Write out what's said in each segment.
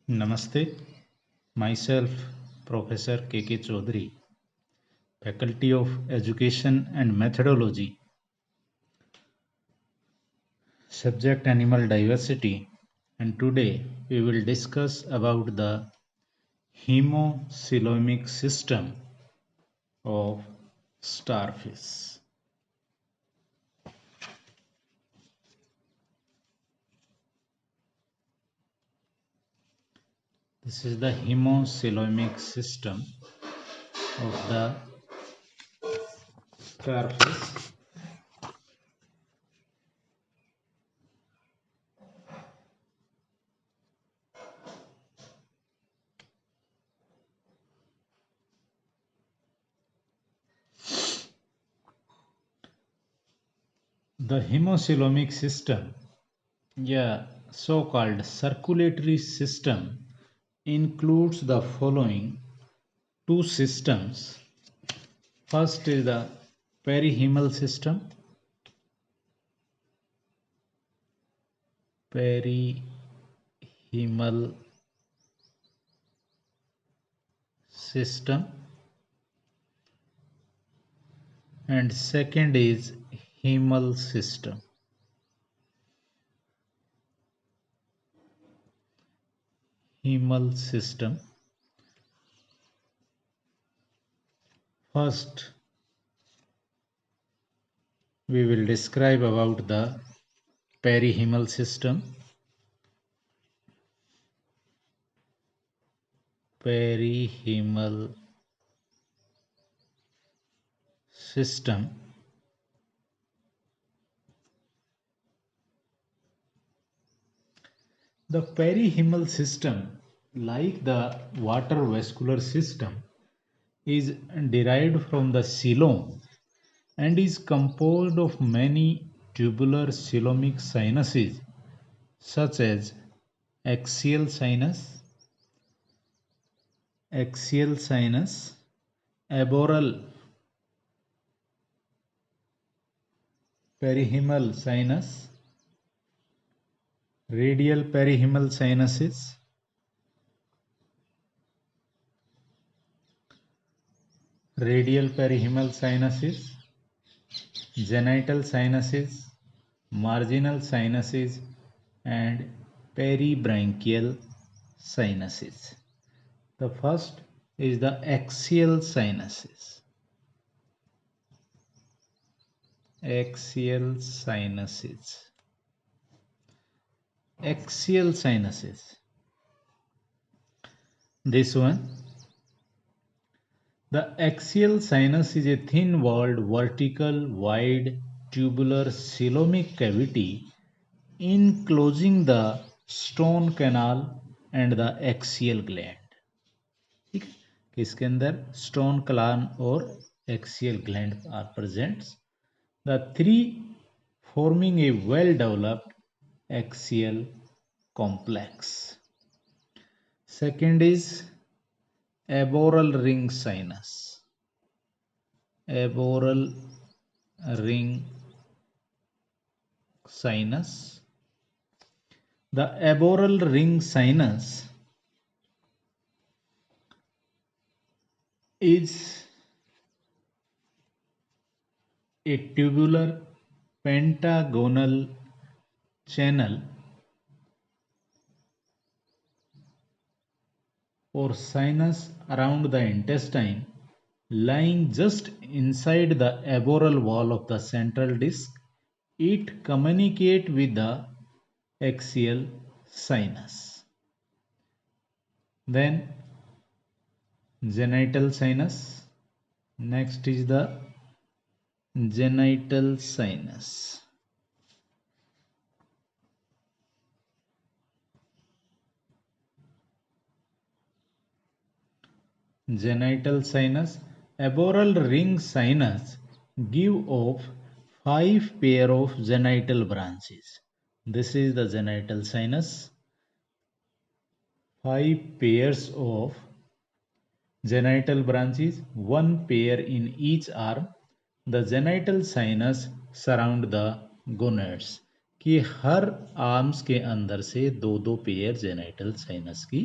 Namaste. Myself, Professor K.K. Chaudhary, Faculty of Education and Methodology, Subject Animal Diversity, and today we will discuss about the hemocoelomic system of starfish. This is the hemocoelomic system of the starfish. The hemocoelomic system, so-called circulatory system, includes the following two systems. First is the perihemal system. Perihemal system. And second is hemal system. Hemal system. First, we will describe about the perihemal system. Perihemal system The perihemal system, like the water vascular system, is derived from the coelom and is composed of many tubular coelomic sinuses such as axial sinus, aboral perihemal sinus, radial perihemal sinuses, genital sinuses, marginal sinuses, and peribranchial sinuses. The first is the axial sinuses. Axial sinuses. This one. The axial sinus is a thin-walled, vertical, wide, tubular coelomic cavity enclosing the stone canal and the axial gland. ठीक है, इसके अंदर stone canal और axial gland are present. The three forming a well-developed axial complex. Second is aboral ring sinus. Aboral ring sinus. The aboral ring sinus is a tubular pentagonal channel or sinus around the intestine lying just inside the aboral wall of the central disc. It communicates with the axial sinus. Then genital sinus. Next is the genital sinus. Genital sinus. Aboral ring sinus give off 5 pair of genital branches. This is the genital sinus. 5 pairs of genital branches, 1 pair in each arm. The genital sinus surround the gonads. कि her arms के अंदर से दो दो pair genital sinus की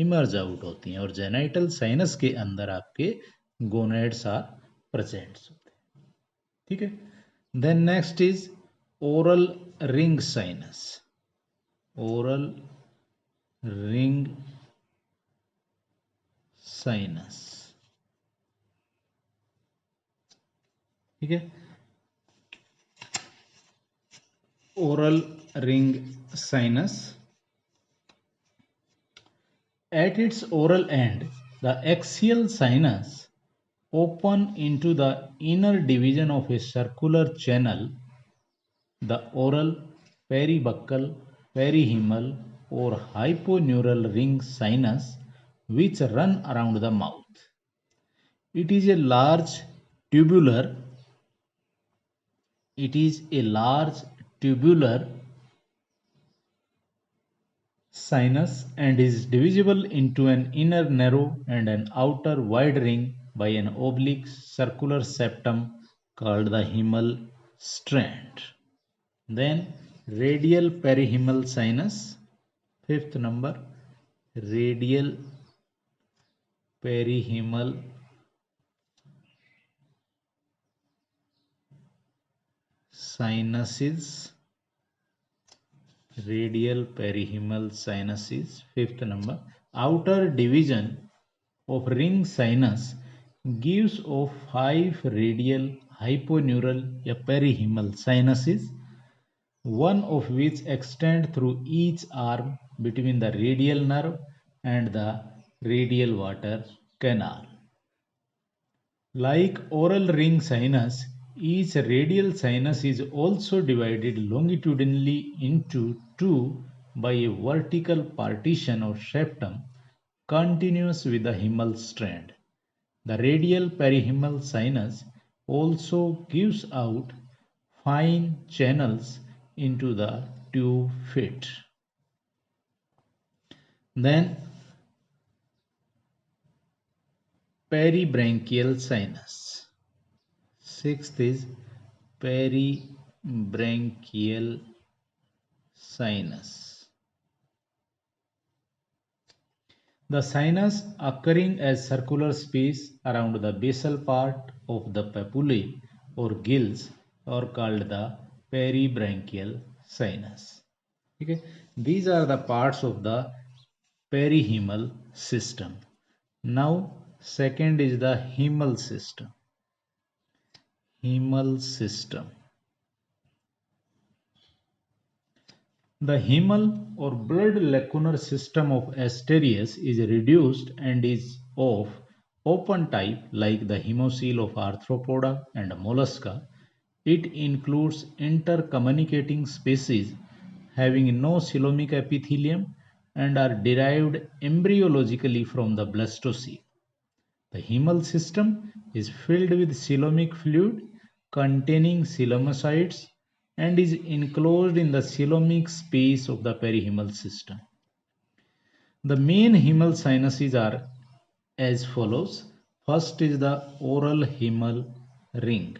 emerge out होती हैं और जेनाइटल साइनस के अंदर आपके गोनेड्स आर प्रेजेंट होते हैं। ठीक है। Then next is oral ring sinus. Oral ring sinus. ठीक है। Oral ring sinus, at its oral end the axial sinus open into the inner division of a circular channel, the oral, peribuccal, perihemal or hyponeural ring sinus, which run around the mouth. It is a large tubular sinus and is divisible into an inner narrow and an outer wide ring by an oblique circular septum called the hemal strand. Then radial perihemal sinus, fifth number, radial perihemal sinuses. Radial perihemal sinuses, fifth number. Outer division of ring sinus gives off 5 radial hyponeural perihemal sinuses, one of which extend through each arm between the radial nerve and the radial water canal. Like oral ring sinus, each radial sinus is also divided longitudinally into two by a vertical partition or septum continuous with the hemal strand. The radial perihemal sinus also gives out fine channels into the tube fit. Then peribranchial sinus. Sixth is peribranchial sinus. The sinus occurring as circular space around the basal part of the papillae or gills are called the peribranchial sinus. Okay, these are the parts of the perihemal system. Now second is the hemal system. Hemal system. The hemal or blood lacunar system of Asterias is reduced and is of open type like the hemocoel of arthropoda and mollusca. It includes intercommunicating species having no coelomic epithelium and are derived embryologically from the blastocoel. The hemal system is filled with coelomic fluid containing coelomocytes and is enclosed in the coelomic space of the perihemal system. The main hemal sinuses are as follows. First is the oral hemal ring.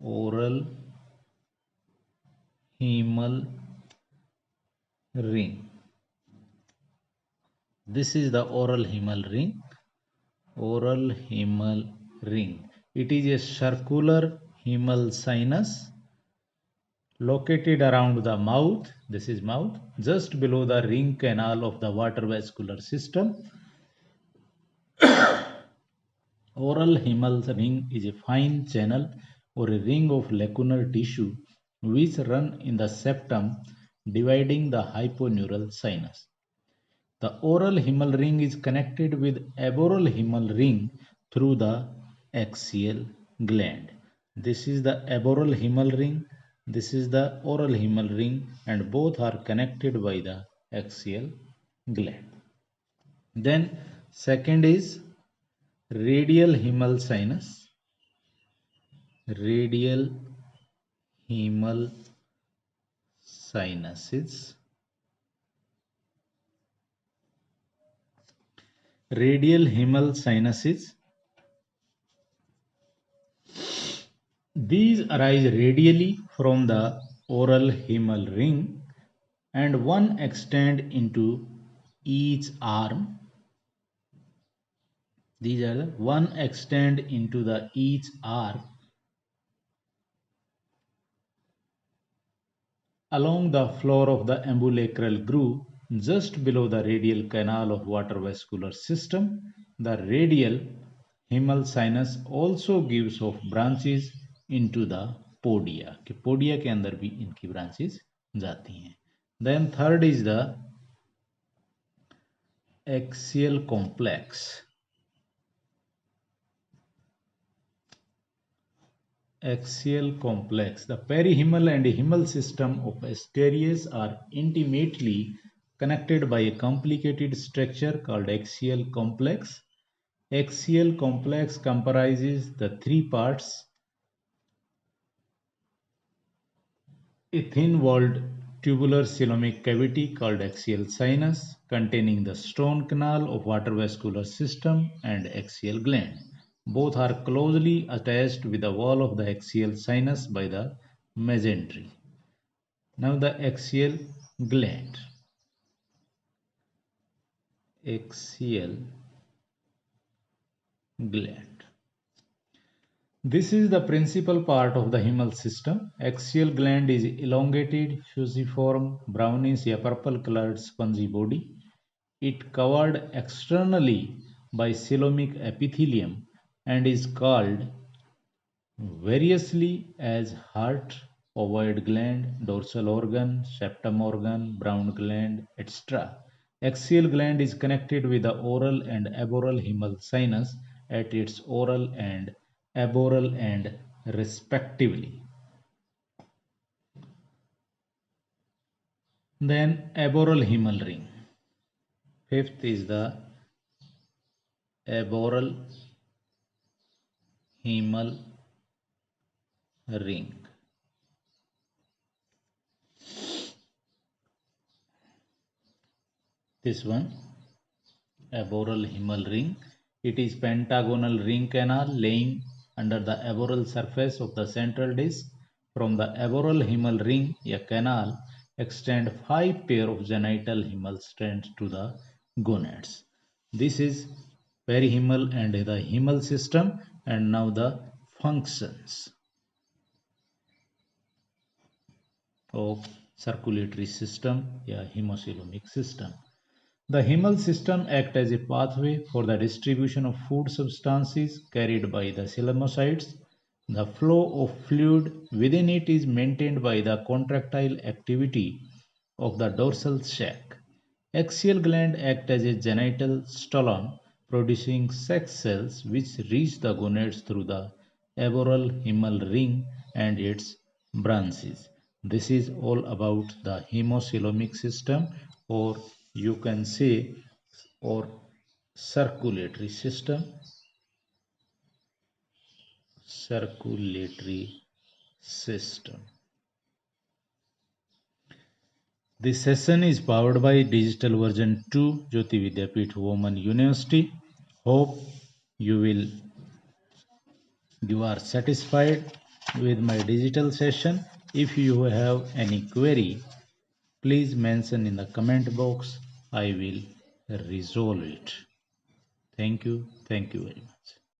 Oral hemal ring. This is the oral hemal ring. Oral hemal ring. It is a circular hemal sinus located around the mouth. This is mouth, just below the ring canal of the water vascular system. Oral hemal ring is a fine channel or a ring of lacunar tissue which run in the septum dividing the hyponeural sinus. The oral hemal ring is connected with aboral hemal ring through the axial gland. This is the aboral hemal ring. This is the oral hemal ring, and both are connected by the axial gland. Then second is radial hemal sinus. Radial hemal sinuses. Radial hemal sinuses. These arise radially from the oral hemal ring, and one extend into each arm. These are the one extend into the each arm along the floor of the ambulacral groove just below the radial canal of water vascular system. The radial hemal sinus also gives off branches into the podia कि podia के अंदर भी इनकी branches जाती हैं. Then third is the axial complex. Axial complex. The perihemal and hemal system of Asterias are intimately connected by a complicated structure called axial complex. Axial complex comprises the three parts: a thin-walled tubular coelomic cavity called axial sinus containing the stone canal of water vascular system and axial gland. Both are closely attached with the wall of the axial sinus by the mesentery. Now the axial gland. Axial gland. This is the principal part of the hemal system. Axial gland is elongated, fusiform, brownish or purple colored spongy body. It covered externally by coelomic epithelium and is called variously as heart, ovoid gland, dorsal organ, septum organ, brown gland, etc. Axial gland is connected with the oral and aboral hemal sinus at its oral and aboral end respectively. Then aboral hemal ring. Fifth is the aboral hemal ring. This one, aboral hemal ring. It is pentagonal ring canal laying under the aboral surface of the central disc. From the aboral hemal ring, a canal extends 5 pair of genital hemal strands to the gonads. This is perihemal and the hemal system. And now the functions of circulatory system या hemocoelomic system. The hemal system acts as a pathway for the distribution of food substances carried by the coelomocytes. The flow of fluid within it is maintained by the contractile activity of the dorsal sac. Axial gland act as a genital stolon, producing sex cells which reach the gonads through the aboral hemal ring and its branches. This is all about the hemocoelomic system, or you can say, or circulatory system. Circulatory system. This session is powered by Digital Version 2, Jyoti Vidyapeeth Women University. Hope you are satisfied with my digital session. If you have any query, please mention in the comment box. I will resolve it. Thank you. Thank you very much.